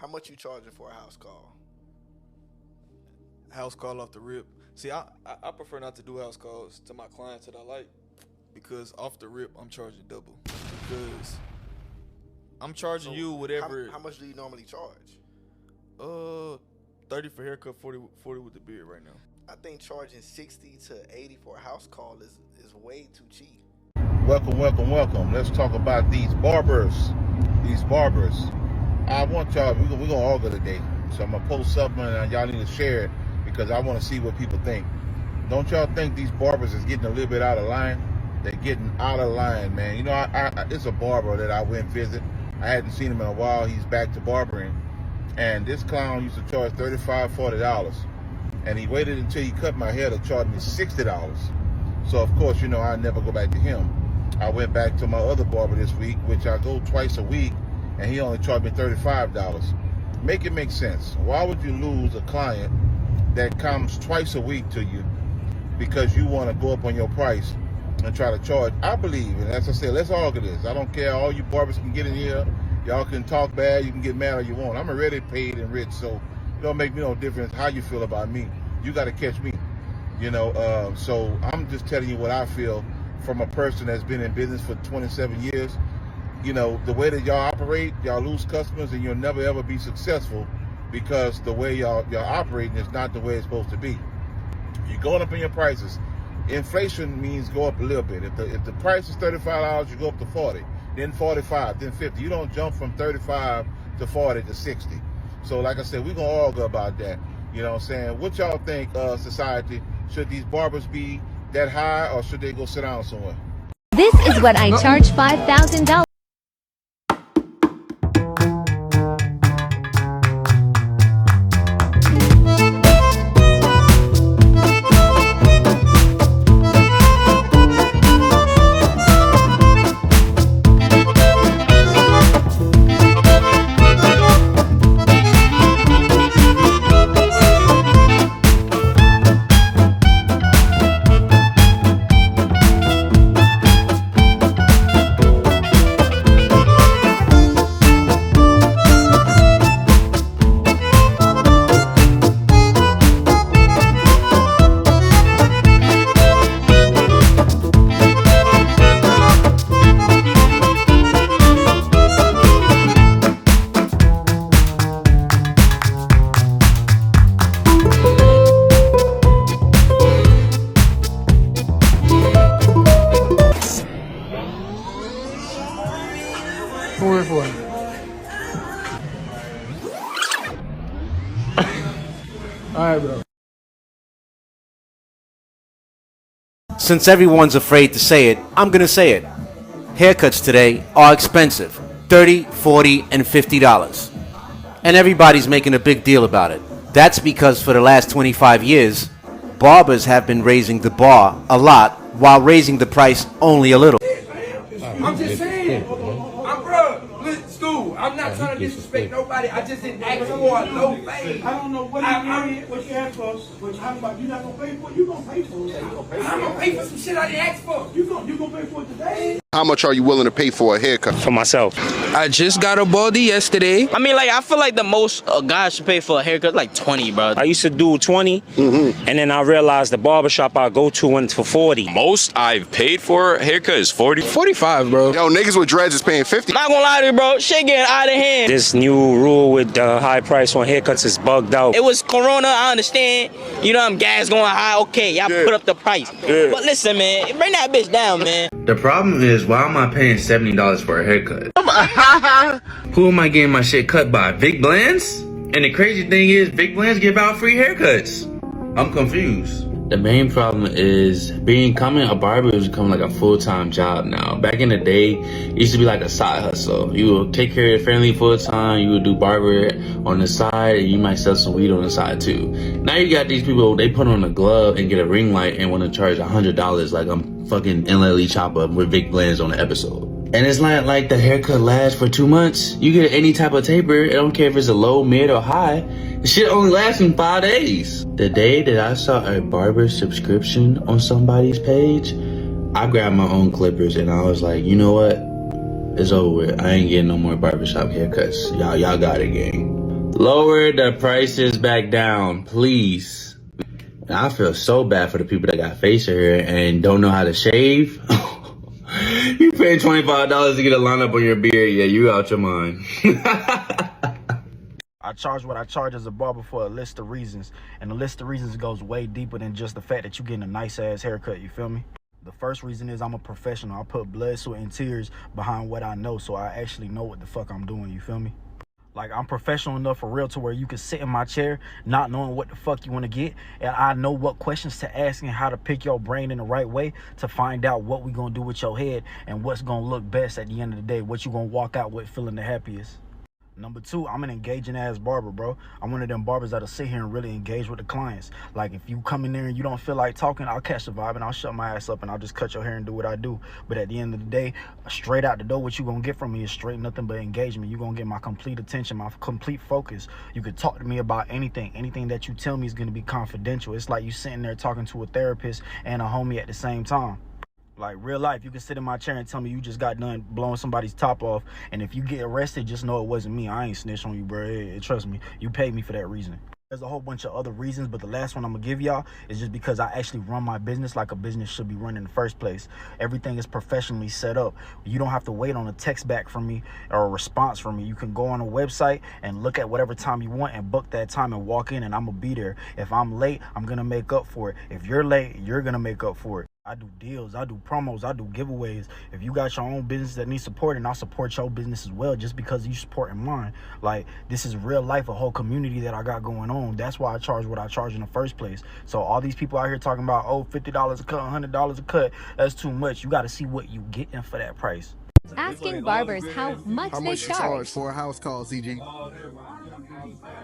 How much you charging for a house call? House call off the rip. See, I prefer not to do house calls to my clients that I like because off the rip I'm charging double because I'm charging you whatever. How much do you normally charge? 30 for haircut, 40 with the beard right now. I think charging 60 to 80 for a house call is way too cheap. Welcome. Let's talk about these barbers. I want y'all, we're going to argue today. So I'm going to post something and y'all need to share it because I want to see what people think. Don't y'all think these barbers is getting a little bit out of line? They're getting out of line, man. You know, it's a barber that I went visit. I hadn't seen him in a while. He's back to barbering. And this clown used to charge $35, $40. And he waited until he cut my hair to charge me $60. So, of course, you know, I never go back to him. I went back to my other barber this week, which I go twice a week, and he only charged me $35. Make it make sense. Why would you lose a client that comes twice a week to you because you want to go up on your price and try to charge? I believe, and as I said, let's argue this. I don't care. All you barbers can get in here. Y'all can talk bad. You can get mad all you want. I'm already paid and rich, so it don't make me no difference how you feel about me. You got to catch me. You know, so I'm just telling you what I feel from a person that's been in business for 27 years. You know, the way that y'all operate, y'all lose customers and you'll never ever be successful because the way y'all operating is not the way it's supposed to be. You're going up in your prices. Inflation means go up a little bit. If the price is $35, you go up to 40, then 45, then 50. You don't jump from 35 to 40 to 60. So like I said, we're going to argue about that. You know what I'm saying? What y'all think, society? Should these barbers be that high or should they go sit down somewhere? This is what I charge $5,000. Alright, bro. Since everyone's afraid to say it, I'm gonna say it. Haircuts today are expensive. $30, $40, and $50. And everybody's making a big deal about it. That's because for the last 25 years, barbers have been raising the bar a lot while raising the price only a little. I'm just saying. I'm not trying to disrespect nobody. I just didn't ask for a low pay. I don't know what you asked for, but how about you not gonna pay for it? You gonna pay for it. I'm gonna pay for some shit I didn't ask for. You gonna pay for it today? How much are you willing to pay for a haircut? For myself. I just got a baldy yesterday. I mean, like, I feel like the most a guy should pay for a haircut like 20, bro. I used to do 20, and then I realized the barbershop I go to went for 40. Most I've paid for a haircut is 40. 45, bro. Yo, niggas with dreads is paying 50. Not gonna lie to you, bro. Shit getting out of hand. This new rule with the high price on haircuts is bugged out. It was Corona, I understand. You know, gas going high. Okay, y'all put up the price. But listen, man, bring that bitch down, man. The problem is, why am I paying $70 for a haircut? Who am I getting my shit cut by? Vic Blands? And the crazy thing is, Vic Blands give out free haircuts. I'm confused. The main problem is becoming a barber is becoming like a full-time job now. Back in the day, it used to be like a side hustle. You would take care of your family full-time, you would do barber on the side, and you might sell some weed on the side too. Now you got these people, they put on a glove and get a ring light and want to charge $100 like I'm fucking LLE Chopper with Vic Blands on the episode. And it's not like the haircut lasts for 2 months. You get any type of taper, I don't care if it's a low, mid, or high. The shit only lasts in 5 days. The day that I saw a barber subscription on somebody's page, I grabbed my own clippers and I was like, you know what? It's over with. I ain't getting no more barbershop haircuts. Y'all got it, gang. Lower the prices back down, please. I feel so bad for the people that got facial hair and don't know how to shave. You paying $25 to get a lineup on your beard? Yeah, you out your mind. I charge what I charge as a barber for a list of reasons. And the list of reasons goes way deeper than just the fact that you're getting a nice ass haircut, you feel me? The first reason is I'm a professional. I put blood, sweat, and tears behind what I know, so I actually know what the fuck I'm doing, you feel me? Like, I'm professional enough for real to where you can sit in my chair not knowing what the fuck you want to get, and I know what questions to ask and how to pick your brain in the right way to find out what we gonna do with your head and what's gonna look best at the end of the day, what you gonna walk out with feeling the happiest. Number two, I'm an engaging ass barber, bro. I'm one of them barbers that'll sit here and really engage with the clients. Like, if you come in there and you don't feel like talking, I'll catch the vibe and I'll shut my ass up and I'll just cut your hair and do what I do. But at the end of the day, straight out the door, what you gonna get from me is straight nothing but engagement. You gonna get my complete attention, my complete focus. You could talk to me about anything. Anything that you tell me is gonna be confidential. It's like you sitting there talking to a therapist and a homie at the same time. Like, real life, you can sit in my chair and tell me you just got done blowing somebody's top off, and if you get arrested, just know it wasn't me. I ain't snitch on you, bro. Trust me, you paid me for that reason. There's a whole bunch of other reasons, but the last one I'm gonna give y'all is just because I actually run my business like a business should be run in the first place. Everything is professionally set up. You don't have to wait on a text back from me or a response from me. You can go on a website and look at whatever time you want and book that time and walk in, and I'm gonna be there. If I'm late, I'm gonna make up for it. If you're late, you're gonna make up for it. I do deals, I do promos, I do giveaways. If you got your own business that needs support, and I'll support your business as well just because you supporting mine. Like, this is real life, a whole community that I got going on. That's why I charge what I charge in the first place. So all these people out here talking about, oh, $50 a cut, $100 a cut, that's too much. You got to see what you getting for that price. Asking barbers how much they charge for a house call, CG?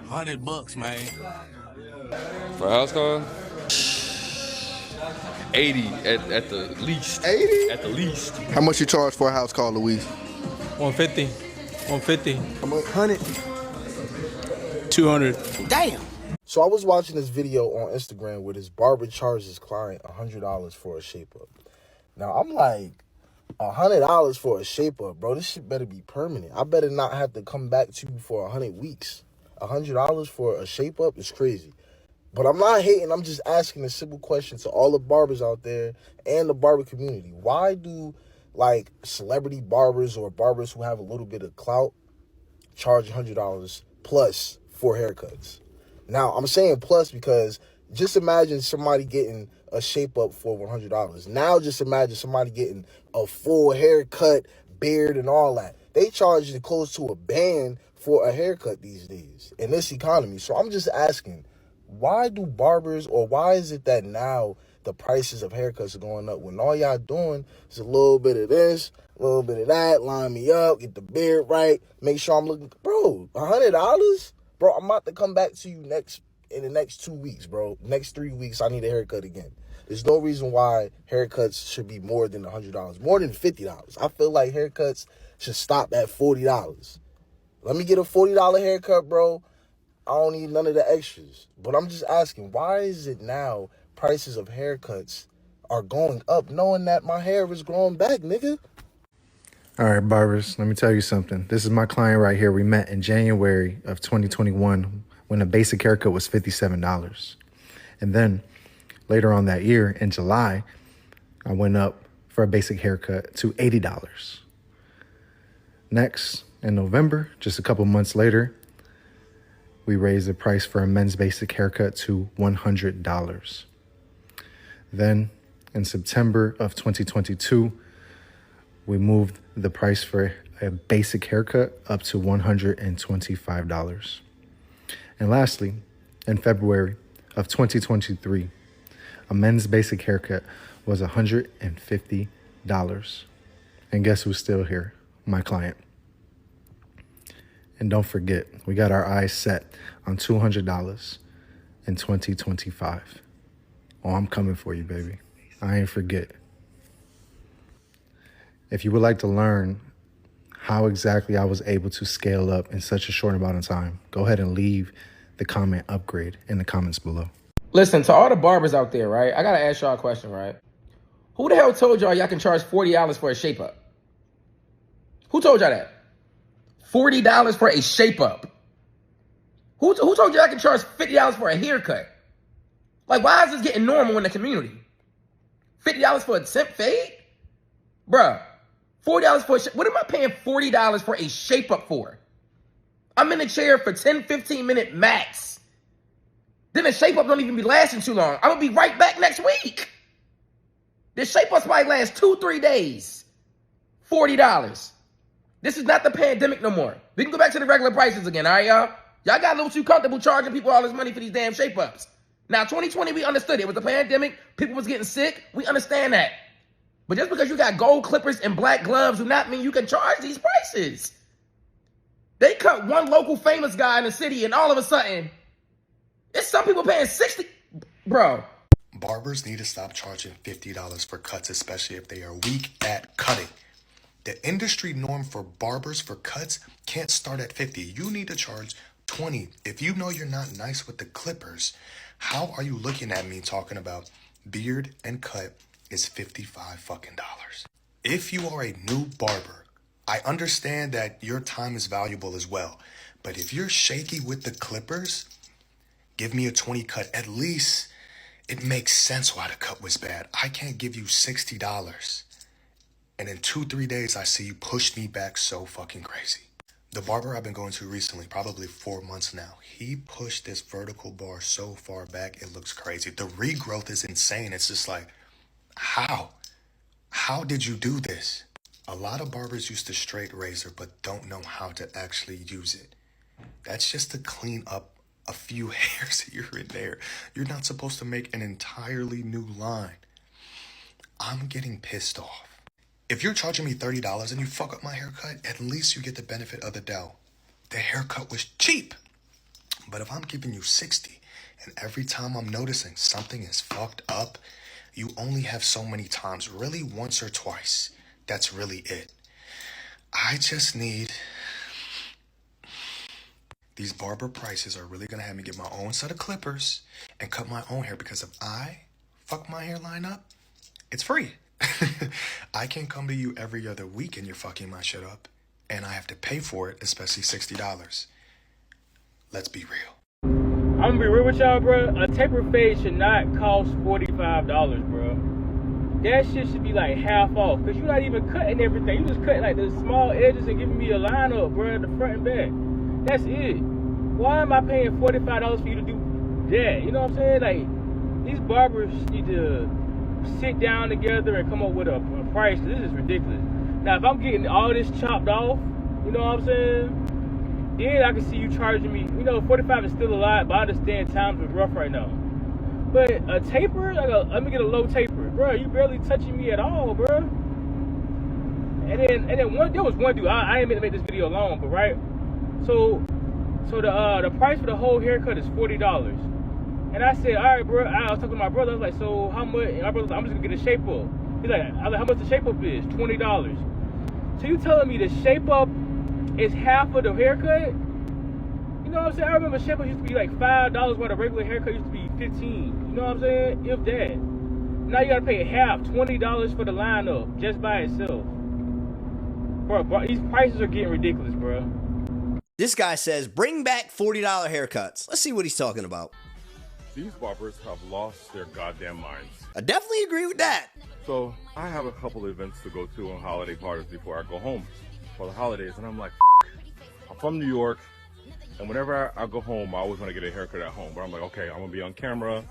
$100, man. For a house call? 80 at the least. 80? At the least. How much you charge for a house call, Louise? 150. 150. How much? 100. 200. Damn. So I was watching this video on Instagram where this barber charged his client $100 for a shape up. Now I'm like, $100 for a shape up, bro. This shit better be permanent. I better not have to come back to you for 100 weeks. $100 for a shape up is crazy. But I'm not hating. I'm just asking a simple question to all the barbers out there and the barber community. Why do, like, celebrity barbers or barbers who have a little bit of clout charge $100 plus for haircuts? Now, I'm saying plus because just imagine somebody getting a shape up for $100. Now just imagine somebody getting a full haircut, beard, and all that. They charge you close to a band for a haircut these days in this economy. So I'm just asking, why do barbers, or why is it that now the prices of haircuts are going up when all y'all doing is a little bit of this, a little bit of that, line me up, get the beard right, make sure I'm looking, bro, $100? Bro, I'm about to come back to you in the next 2 weeks, bro. Next 3 weeks, I need a haircut again. There's no reason why haircuts should be more than $100, more than $50. I feel like haircuts should stop at $40. Let me get a $40 haircut, bro. I don't need none of the extras. But I'm just asking, why is it now prices of haircuts are going up knowing that my hair is growing back, nigga? All right, barbers, let me tell you something. This is my client right here. We met in January of 2021 when a basic haircut was $57. And then later on that year in July, I went up for a basic haircut to $80. Next, in November, just a couple months later, we raised the price for a men's basic haircut to $100. Then in September of 2022, we moved the price for a basic haircut up to $125. And lastly, in February of 2023, a men's basic haircut was $150. And guess who's still here? My client. And don't forget, we got our eyes set on $200 in 2025. Oh, I'm coming for you, baby. I ain't forget. If you would like to learn how exactly I was able to scale up in such a short amount of time, go ahead and leave the comment upgrade in the comments below. Listen, to all the barbers out there, right? I got to ask y'all a question, right? Who the hell told y'all can charge $40 for a shape up? Who told y'all that? $40 for a shape up. Who told you I can charge $50 for a haircut? Like, why is this getting normal in the community? $50 for a temp fade? Bruh, $40 for what am I paying $40 for a shape-up for? I'm in the chair for 10, 15 minute max. Then the shape-up don't even be lasting too long. I'm gonna be right back next week. The shape-ups might last 2-3 days. $40. This is not the pandemic no more. We can go back to the regular prices again, all right, y'all? Y'all got a little too comfortable charging people all this money for these damn shape-ups. Now, 2020, we understood it. It was a pandemic. People was getting sick. We understand that. But just because you got gold clippers and black gloves do not mean you can charge these prices. They cut one local famous guy in the city, and all of a sudden, it's some people paying $60. Bro. Barbers need to stop charging $50 for cuts, especially if they are weak at cutting. The industry norm for barbers for cuts can't start at $50. You need to charge $20. If you know you're not nice with the clippers, how are you looking at me talking about beard and cut is $55 fucking dollars? If you are a new barber, I understand that your time is valuable as well. But if you're shaky with the clippers, give me a 20 cut. At least it makes sense why the cut was bad. I can't give you $60. And in 2-3 days, I see you push me back so fucking crazy. The barber I've been going to recently, probably 4 months now, he pushed this vertical bar so far back, it looks crazy. The regrowth is insane. It's just like, how? How did you do this? A lot of barbers use the straight razor, but don't know how to actually use it. That's just to clean up a few hairs here and there. You're not supposed to make an entirely new line. I'm getting pissed off. If you're charging me $30 and you fuck up my haircut, at least you get the benefit of the doubt. The haircut was cheap. But if I'm giving you $60 and every time I'm noticing something is fucked up, you only have so many times, really once or twice. That's really it. I just need... These barber prices are really going to have me get my own set of clippers and cut my own hair, because if I fuck my hairline up, it's free. I can't come to you every other week and you're fucking my shit up, and I have to pay for it, especially $60. Let's be real. I'm gonna be real with y'all, bro. A taper fade should not cost $45, bro. That shit should be like half off, because you're not even cutting everything. You just cut like the small edges and giving me a line up, bro, the front and back. That's it. Why am I paying $45 for you to do that? You know what I'm saying? Like, these barbers need to sit down together and come up with a price. This is ridiculous. Now, if I'm getting all this chopped off, you know what I'm saying? Then I can see you charging me. You know, 45 is still a lot, but I understand times are rough right now. But a taper, like let me get a low taper, bro. You barely touching me at all, bro. And then there was one dude. I ain't meant to make this video long, but right. So the price for the whole haircut is $40. And I said, all right, bro. I was talking to my brother. I was like, so how much? And my brother was like, I'm just gonna get a shape up. He's like, I was like, how much the shape up is? $20. So you telling me the shape up is half of the haircut? You know what I'm saying? I remember shape up used to be like $5, while the regular haircut used to be $15. You know what I'm saying? If that. Now you gotta pay half, $20 for the lineup just by itself. Bro, these prices are getting ridiculous, bro. This guy says, bring back $40 haircuts. Let's see what he's talking about. These barbers have lost their goddamn minds. I definitely agree with that. So I have a couple of events to go to on holiday parties before I go home for the holidays, and I'm like, I'm from New York, and whenever I go home, I always want to get a haircut at home. But I'm like, okay, I'm gonna be on camera.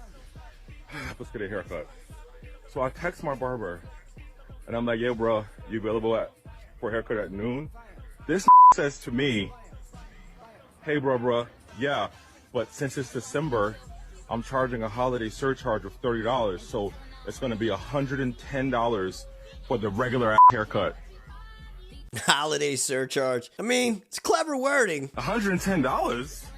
Let's get a haircut. So I text my barber, and I'm like, yeah, bro, you available for a haircut at noon? This says to me, hey, bro, yeah, but since it's December, I'm charging a holiday surcharge of $30, so it's going to be $110 for the regular haircut. Holiday surcharge. I mean, it's clever wording. $110?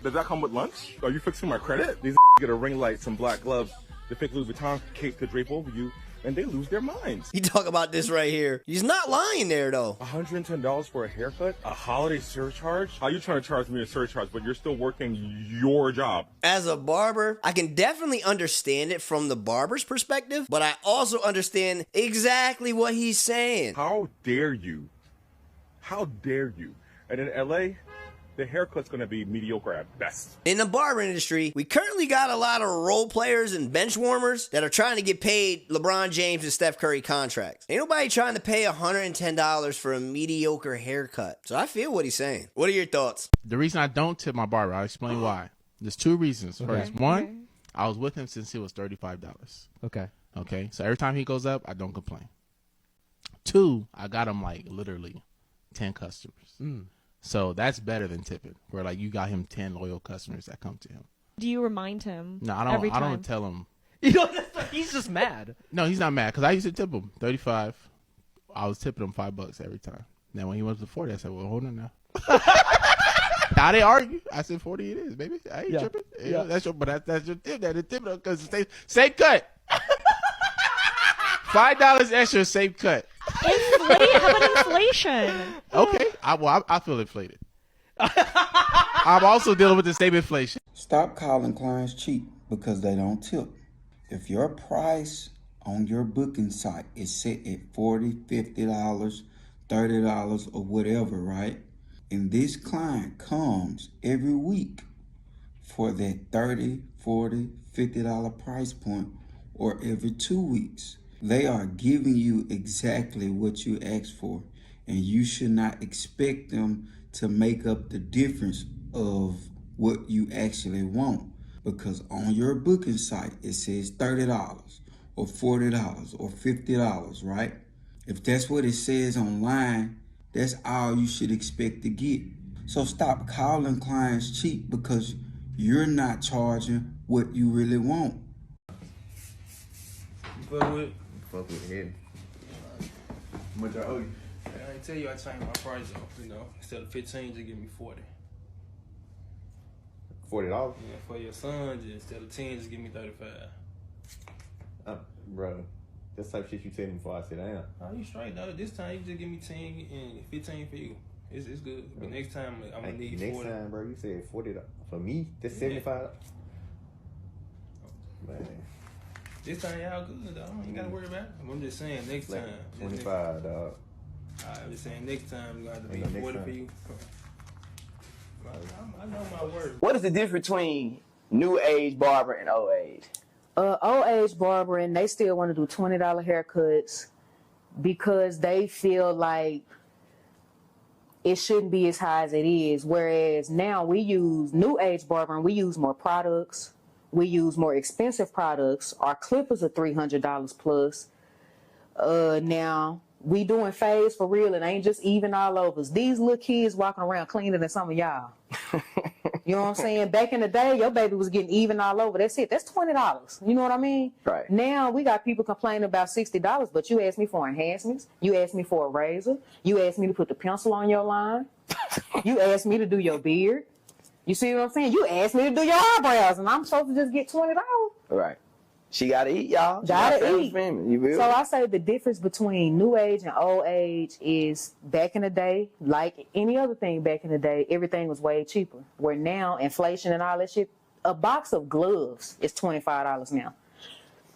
Does that come with lunch? Are you fixing my credit? These get a ring light, some black gloves, the fake Louis Vuitton cape to drape over you, and they lose their minds. You talk about this right here. He's not lying there, though. $110 for a haircut? A holiday surcharge? How you trying to charge me a surcharge, but you're still working your job? As a barber, I can definitely understand it from the barber's perspective, but I also understand exactly what he's saying. How dare you? How dare you? And in LA, the haircut's gonna be mediocre at best. In the barber industry, we currently got a lot of role players and bench warmers that are trying to get paid LeBron James and Steph Curry contracts. Ain't nobody trying to pay $110 for a mediocre haircut. So I feel what he's saying. What are your thoughts? The reason I don't tip my barber, I'll explain why. There's two reasons. First, one, I was with him since he was $35. Okay, so every time he goes up, I don't complain. Two, I got him like literally 10 customers. So that's better than tipping, where like you got him 10 loyal customers that come to him. Do you remind him? No, I don't. Every time? I don't tell him. He's just mad. No, he's not mad because I used to tip him 35. I was tipping him $5 every time. Now when he went to 40, I said, "Well, hold on now." Now they argue. I said 40 it is, baby. I ain't tripping. Yeah. That's your, but that's your tip. That's the tip because same cut. $5 extra, same cut. How about inflation? Okay, I feel inflated. I'm also dealing with the same inflation. Stop calling clients cheap because they don't tip. If your price on your booking site is set at $40, $50, $30 or whatever, right? And this client comes every week for that $30, $40, $50 price point or every 2 weeks, they are giving you exactly what you asked for, and you should not expect them to make up the difference of what you actually want, because on your booking site it says $30 or $40 or $50, right? If that's what it says online, that's all you should expect to get. So stop calling clients cheap because you're not charging what you really want. Fuck with him. How much I owe you? I ain't tell you I changed my price off, you know. Instead of 15, just give me 40. $40? Yeah, for your son, just instead of 10, just give me 35. Bro, that's the type of shit you tell me before I sit down. Oh, you straight though. This time you just give me 10 and 15 for you. It's good. But next time I'm gonna need 40. Next time, bro, you said $40 for me. That's $75. Man. This time y'all good though. You ain't gotta worry about it. I'm just saying next time. 25, dog. I'm just saying next time you got to be 40 for you. I know my word. What is the difference between new age barber and old age? Old age barbering, they still want to do $20 haircuts because they feel like it shouldn't be as high as it is. Whereas now we use new age barbering, we use more products. We use more expensive products. Our clippers are $300 plus. Now we doing fades for real. It ain't just even all over. These little kids walking around cleaner than some of y'all. You know what I'm saying? Back in the day, your baby was getting even all over. That's it. That's $20. You know what I mean? Right. Now we got people complaining about $60, but you asked me for enhancements. You asked me for a razor. You asked me to put the pencil on your line. You asked me to do your beard. You see what I'm saying? You asked me to do your eyebrows, and I'm supposed to just get $20. Right. She gotta eat, y'all. Gotta eat. You so I say the difference between new age and old age is back in the day, like any other thing back in the day, everything was way cheaper. Where now, inflation and all that shit, a box of gloves is $25 now.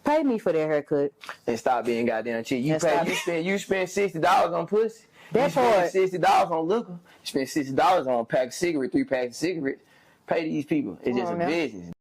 Pay me for that haircut. And stop being goddamn cheap. You spend $60 on pussy. That you spend $60 on liquor. You spend $60 on a pack of cigarettes, 3 packs of cigarettes. Pay these people. It's just a business.